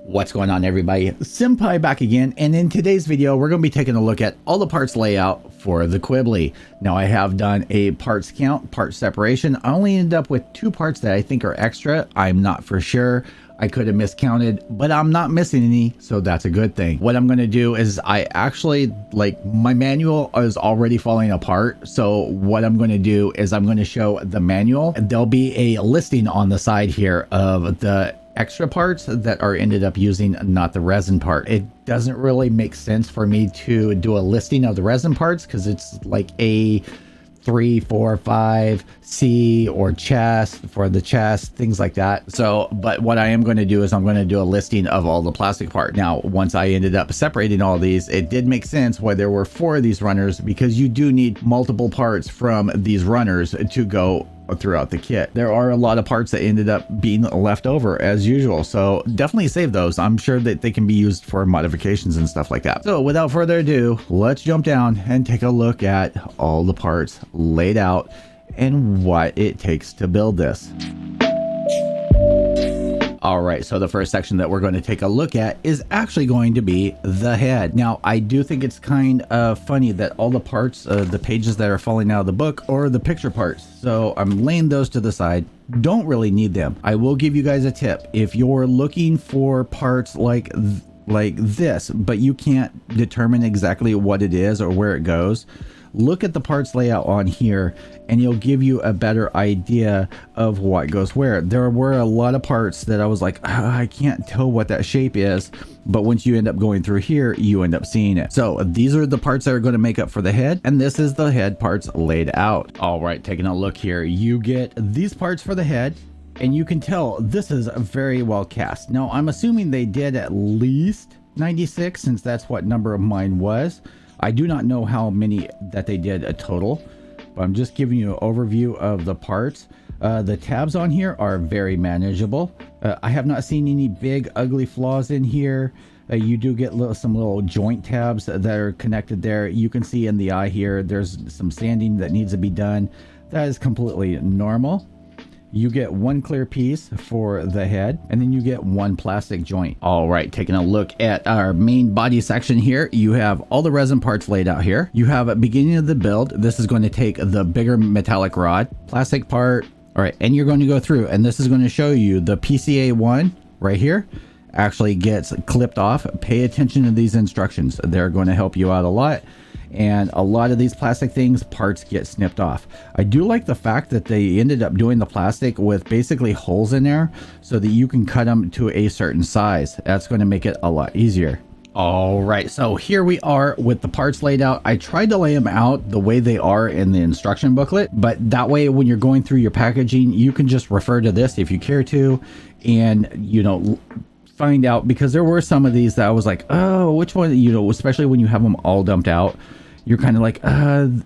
What's going on, everybody? Senpai back again, and in today's video we're going to be taking a look at all the parts layout for the QUBELEY. Now I have done a parts count, part separation. I only ended up with 2 parts that I think are extra. I'm not for sure. I could have miscounted, but I'm not missing any, so that's a good thing. What I'm going to do is I actually, my manual is already falling apart. So what I'm going to do is I'm going to show the manual, and there'll be a listing on the side here of the extra parts that are ended up using, not the resin part. It doesn't really make sense for me to do a listing of the resin parts because it's like a 3, 4, 5 C or chest for the chest, things like that. So but what I am going to do is I'm going to do a listing of all the plastic part. Now once I ended up separating all these, it did make sense why there were 4 of these runners, because you do need multiple parts from these runners to go throughout the kit. There are a lot of parts that ended up being left over as usual, so definitely save those. I'm sure that they can be used for modifications and stuff like that. So without further ado, let's jump down and take a look at all the parts laid out and what it takes to build this. All right, so the first section that we're going to take a look at is actually going to be the head. Now, I do think it's kind of funny that all the parts, the pages that are falling out of the book are the picture parts. So I'm laying those to the side. Don't really need them. I will give you guys a tip. If you're looking for parts like this, but you can't determine exactly what it is or where it goes, look at the parts layout on here and it'll give you a better idea of what goes where. There were a lot of parts that I was like, I can't tell what that shape is, but once you end up going through here, you end up seeing it. So these are the parts that are going to make up for the head, and this is the head parts laid out. All right, taking a look here, you get these parts for the head, and you can tell this is very well cast. Now I'm assuming they did at least 96, since that's what number of mine was. I do not know how many that they did a total, but I'm just giving you an overview of the parts. The tabs on here are very manageable. I have not seen any big ugly flaws in here. You do get some little joint tabs that are connected there. You can see in the eye here, there's some sanding that needs to be done. That is completely normal. You get 1 clear piece for the head, and then you get 1 plastic joint. All right, taking a look at our main body section here, you have all the resin parts laid out here. You have at beginning of the build, this is going to take the bigger metallic rod, plastic part. All right, and you're going to go through, and this is going to show you the PCA one right here actually gets clipped off. Pay attention to these instructions. They're going to help you out a lot. And a lot of these plastic things, parts get snipped off. I do like the fact that they ended up doing the plastic with basically holes in there so that you can cut them to a certain size. That's going to make it a lot easier. All right, so here we are with the parts laid out. I tried to lay them out the way they are in the instruction booklet, but that way when you're going through your packaging, you can just refer to this if you care to, and find out, because there were some of these that I was like, oh, which one, especially when you have them all dumped out, you're kind of like,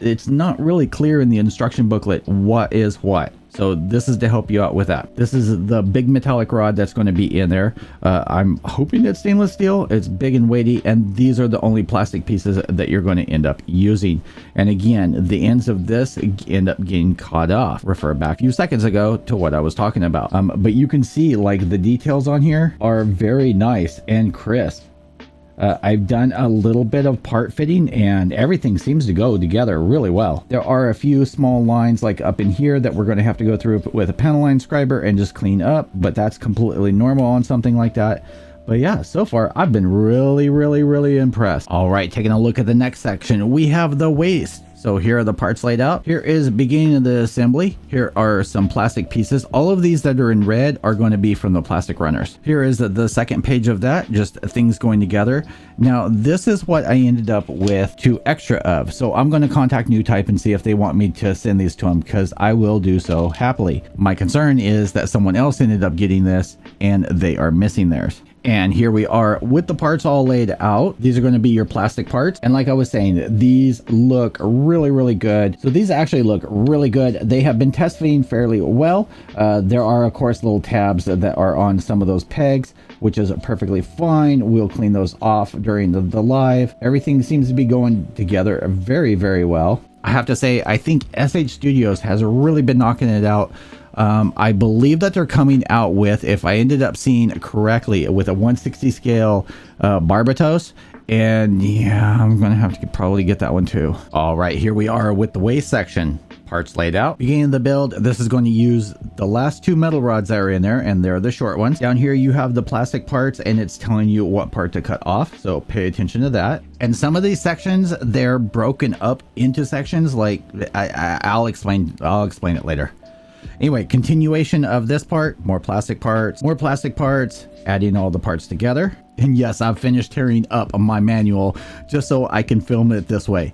it's not really clear in the instruction booklet what is what. So this is to help you out with that. This is the big metallic rod that's going to be in there. I'm hoping it's stainless steel. It's big and weighty, and these are the only plastic pieces that you're going to end up using. And again, the ends of this end up getting caught off. Refer back a few seconds ago to what I was talking about. But you can see like the details on here are very nice and crisp. I've done a little bit of part fitting and everything seems to go together really well. There are a few small lines like up in here that we're going to have to go through with a panel line scriber and just clean up, but that's completely normal on something like that. But yeah, so far I've been really impressed. All right, taking a look at the next section, we have the waist. So here are the parts laid out. Here is beginning of the assembly. Here are some plastic pieces. All of these that are in red are going to be from the plastic runners. Here is the second page of that, just things going together. Now, this is what I ended up with 2 extra of. So I'm going to contact Newtype and see if they want me to send these to them, because I will do so happily. My concern is that someone else ended up getting this and they are missing theirs. And here we are with the parts all laid out. These are going to be your plastic parts. And like I was saying, these look really good. So these actually look really good. They have been test fitting fairly well. There are, of course, little tabs that are on some of those pegs, which is perfectly fine. We'll clean those off during the live. Everything seems to be going together very well. I have to say, I think SH Studios has really been knocking it out I believe that they're coming out with, if I ended up seeing correctly, with a 160 scale Barbatos. And yeah, I'm gonna have to probably get that one too. All right, here we are with the waist section. Parts laid out. Beginning of the build, this is going to use the last 2 metal rods that are in there, and they're the short ones. Down here you have the plastic parts, and it's telling you what part to cut off, so pay attention to that. And some of these sections, they're broken up into sections, like I'll explain it later. Anyway, continuation of this part, more plastic parts, adding all the parts together. And yes, I've finished tearing up my manual just so I can film it this way.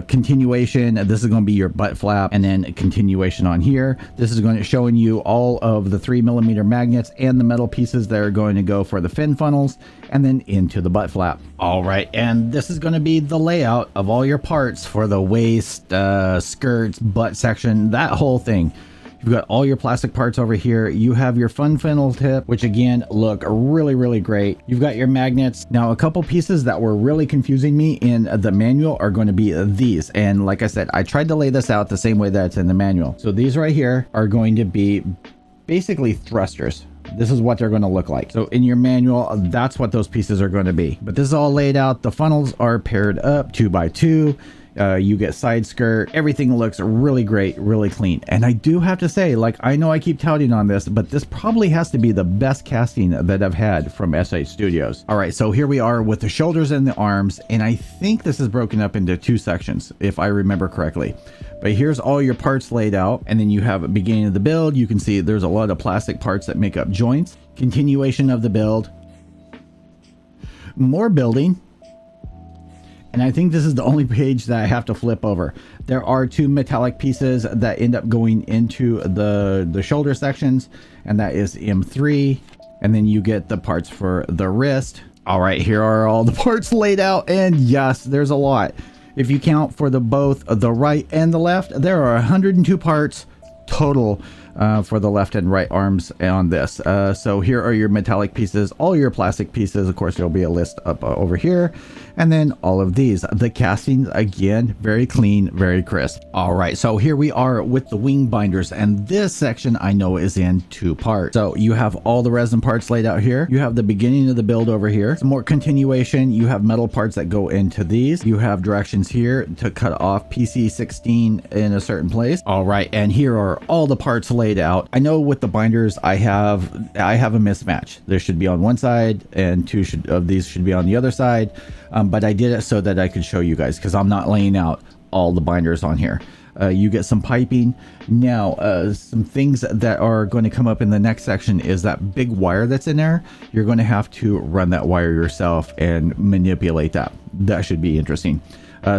Continuation, this is going to be your butt flap, and then a continuation on here. This is going to showing you all of the 3mm magnets and the metal pieces that are going to go for the fin funnels and then into the butt flap. All right, and this is going to be the layout of all your parts for the waist, skirts, butt section, that whole thing. You've got all your plastic parts over here. You have your fun funnel tip, which again look really, really great. You've got your magnets. Now, a couple pieces that were really confusing me in the manual are going to be these. And like I said, I tried to lay this out the same way that it's in the manual. So these right here are going to be basically thrusters. This is what they're going to look like. So in your manual, that's what those pieces are going to be. But this is all laid out. The funnels are paired up 2x2. You get side skirt. Everything looks really great, really clean. And I do have to say, like, I know I keep touting on this, but this probably has to be the best casting that I've had from SH Studios. All right, so here we are with the shoulders and the arms, and I think this is broken up into 2 sections, if I remember correctly. But here's all your parts laid out, and then you have a beginning of the build. You can see there's a lot of plastic parts that make up joints. Continuation of the build. More building. And I think this is the only page that I have to flip over. There are 2 metallic pieces that end up going into the shoulder sections, and that is M3. And then you get the parts for the wrist. All right, here are all the parts laid out, and yes, there's a lot. If you count for both the right and the left, there are 102 parts total for the left and right arms on this. So here are your metallic pieces, all your plastic pieces. Of course, there'll be a list up over here. And then all of these, the castings, again, very clean, very crisp. All right, so here we are with the wing binders, and this section I know is in 2 parts. So you have all the resin parts laid out here. You have the beginning of the build over here. Some more continuation. You have metal parts that go into these. You have directions here to cut off PC16 in a certain place. All right, and here are all the parts laid out. I know with the binders, I have a mismatch. There should be on one side, and 2 of these should be on the other side. But I did it so that I could show you guys, because I'm not laying out all the binders on here. You get some piping. Now, some things that are going to come up in the next section is that big wire that's in there. You're going to have to run that wire yourself and manipulate that. That should be interesting.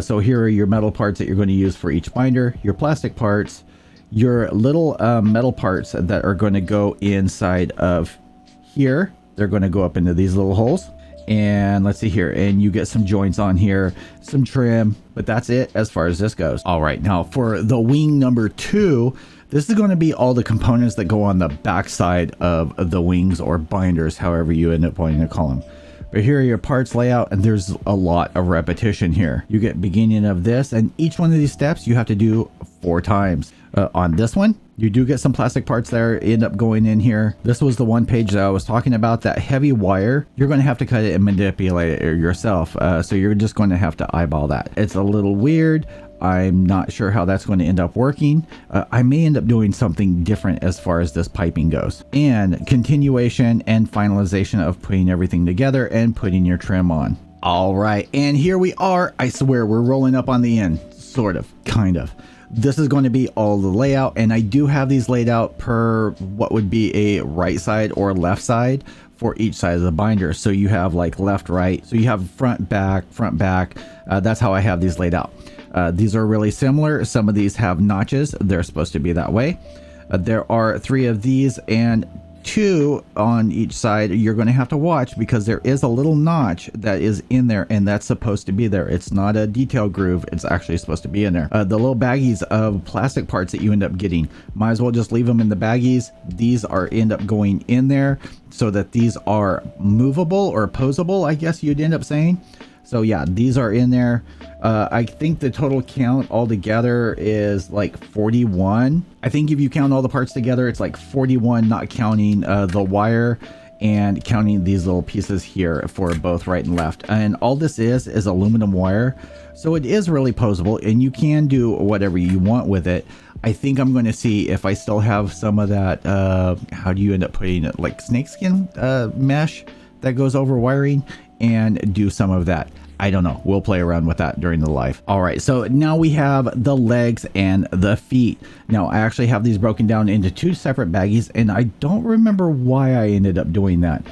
So here are your metal parts that you're going to use for each binder, your plastic parts, your little metal parts that are going to go inside of here. They're going to go up into these little holes. And let's see here, and you get some joints on here, some trim, but that's it as far as this goes. All right, now for the wing number 2, this is going to be all the components that go on the back side of the wings, or binders, however you end up wanting to call them. But here are your parts layout, and there's a lot of repetition here. You get beginning of this, and each one of these steps you have to do 4 times. On this one, you do get some plastic parts that end up going in here. This was the one page that I was talking about, that heavy wire. You're going to have to cut it and manipulate it yourself. So you're just going to have to eyeball that. It's a little weird. I'm not sure how that's going to end up working. I may end up doing something different as far as this piping goes. And continuation and finalization of putting everything together and putting your trim on. All right, and here we are. I swear we're rolling up on the end, sort of, kind of. This is going to be all the layout, and I do have these laid out per what would be a right side or left side for each side of the binder. So you have like left, right. So you have front, back. That's how I have these laid out. These are really similar. Some of these have notches. They're supposed to be that way. There are 3 of these and 2 on each side. You're going to have to watch, because there is a little notch that is in there, and that's supposed to be there. It's not a detail groove. It's actually supposed to be in there. The little baggies of plastic parts that you end up getting, might as well just leave them in the baggies. These end up going in there so that these are movable or posable, I guess you'd end up saying. So yeah, these are in there. I think the total count altogether is like 41. I think if you count all the parts together, it's like 41, not counting the wire and counting these little pieces here for both right and left. And all this is aluminum wire. So it is really posable and you can do whatever you want with it. I think I'm going to see if I still have some of that, how do you end up putting it, like snakeskin mesh that goes over wiring, and do some of that. I don't know. We'll play around with that during the live. All right, so now we have the legs and the feet. Now I actually have these broken down into 2 separate baggies, and I don't remember why I ended up doing that,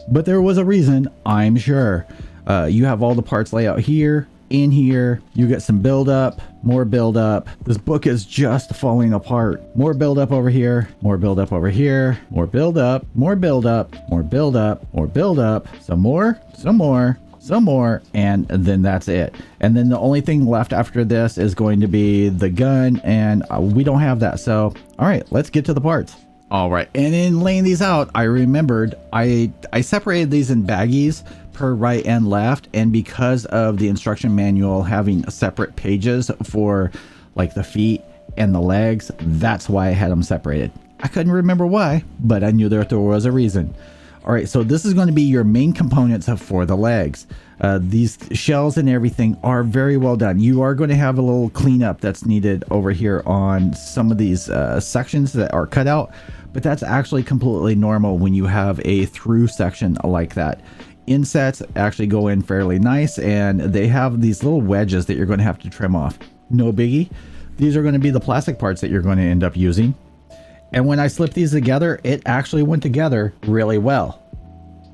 but there was a reason, I'm sure. You have all the parts laid out here. In here, you get some buildup, more buildup. This book is just falling apart. More buildup over here, more buildup over here, more buildup, more buildup, more buildup, more buildup, some more, some more, some more, and then that's it. And then the only thing left after this is going to be the gun, and we don't have that. So, all right, let's get to the parts. All right, and in laying these out, I remembered I separated these in baggies per right and left, and because of the instruction manual having separate pages for like the feet and the legs, that's why I had them separated. I couldn't remember why, but I knew there was a reason. All right, so this is going to be your main components for the legs. These shells and everything are very well done. You are going to have a little cleanup that's needed over here on some of these sections that are cut out, but that's actually completely normal when you have a through section like that. Insets actually go in fairly nice, and they have these little wedges that you're going to have to trim off. No biggie. These are going to be the plastic parts that you're going to end up using. And when I slipped these together, it actually went together really well.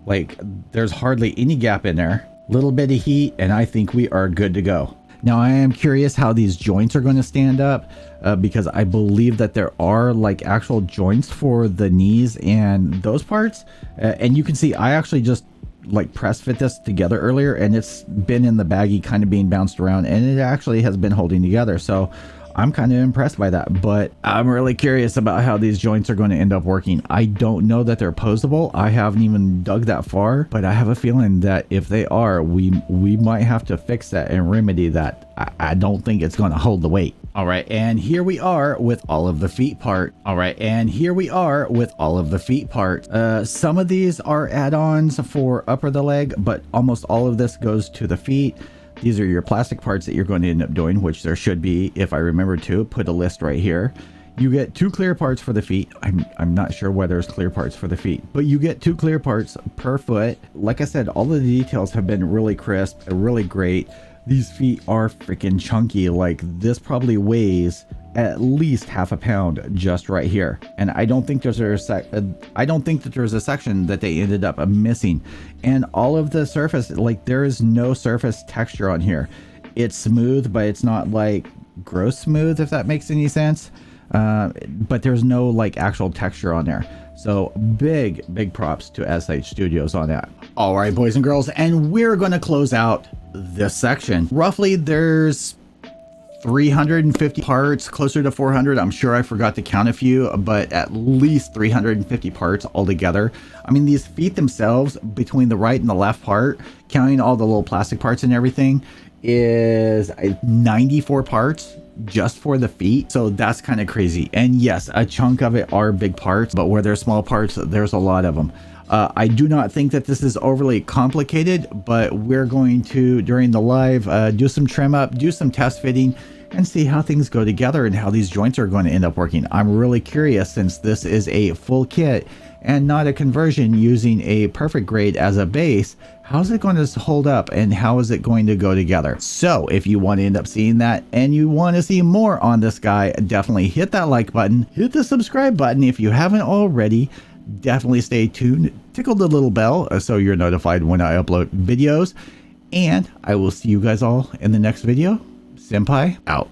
Like, there's hardly any gap in there. Little bit of heat, and I think we are good to go. Now, I am curious how these joints are going to stand up, because I believe that there are like actual joints for the knees and those parts. And you can see I actually just like press fit this together earlier, and it's been in the baggie kind of being bounced around, and it actually has been holding together. So I'm kind of impressed by that, but I'm really curious about how these joints are going to end up working. I don't know that they're posable. I haven't even dug that far, but I have a feeling that if they are, we might have to fix that and remedy that. I don't think it's going to hold the weight. All right, and here we are with all of the feet part. All right, and here we are with all of the feet part. Some of these are add-ons for upper the leg, but almost all of this goes to the feet. These are your plastic parts that you're going to end up doing, which there should be, if I remember to, put a list right here. You get 2 clear parts for the feet. I'm not sure why there's clear parts for the feet, but you get 2 clear parts per foot. Like I said, all of the details have been really crisp, really great. These feet are freaking chunky. Like, this probably weighs at least half a pound just right here, and I don't think there's a section that they ended up missing. And all of the surface, like, there is no surface texture on here. It's smooth, but it's not like gross smooth, if that makes any sense. But there's no like actual texture on there. So big props to SH Studios on that. All right, boys and girls, and we're going to close out this section. Roughly there's 350 parts, closer to 400. I'm sure I forgot to count a few, but at least 350 parts altogether. I mean, these feet themselves, between the right and the left part, counting all the little plastic parts and everything, is 94 parts just for the feet. So that's kind of crazy. And yes, a chunk of it are big parts, but where there's small parts, there's a lot of them. I do not think that this is overly complicated, but we're going to, during the live, do some trim up, do some test fitting, and see how things go together and how these joints are going to end up working. I'm really curious, since this is a full kit and not a conversion using a perfect grade as a base, how's it going to hold up and how is it going to go together? So if you want to end up seeing that and you want to see more on this guy, definitely hit that like button, hit the subscribe button if you haven't already. Definitely stay tuned, tickle the little bell so you're notified when I upload videos, and I will see you guys all in the next video. Senpai out.